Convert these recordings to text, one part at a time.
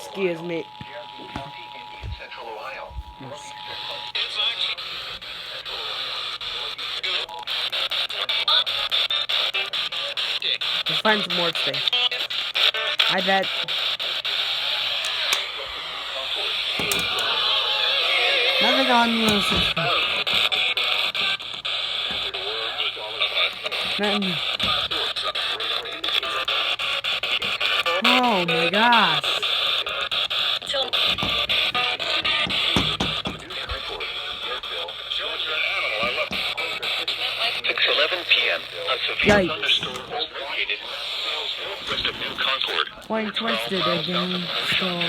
Excuse me. Let's find some more things. I bet. Nothing on the system. Nothing. Oh my gosh. It's 11 p.m. Yikes. Quite twisted again. Still,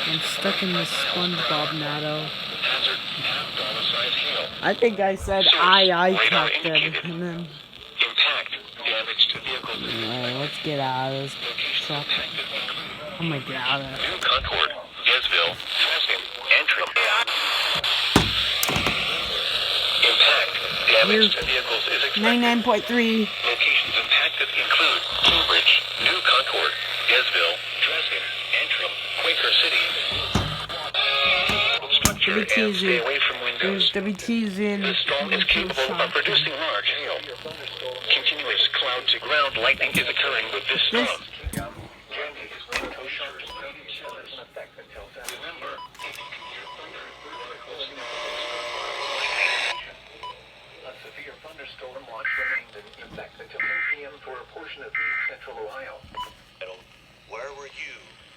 I'm stuck in this SpongeBob natto. I think I said I Captain, and then. Alright, let's get out of this truck. I'm gonna get out of it. New Concord, Yazville, entry. Impact, damage to vehicles is expected. 99.3. Locations impacted include Cambridge, New Concord, Yazville, Dresden, Antrim, Quaker City. Structure and stay away from windows. WT's in. The storm is capable of producing large hail. Continuous cloud to ground lightning is occurring with this storm. A severe thunderstorm watch remains in effect until 10 p.m. for a portion of east central Ohio.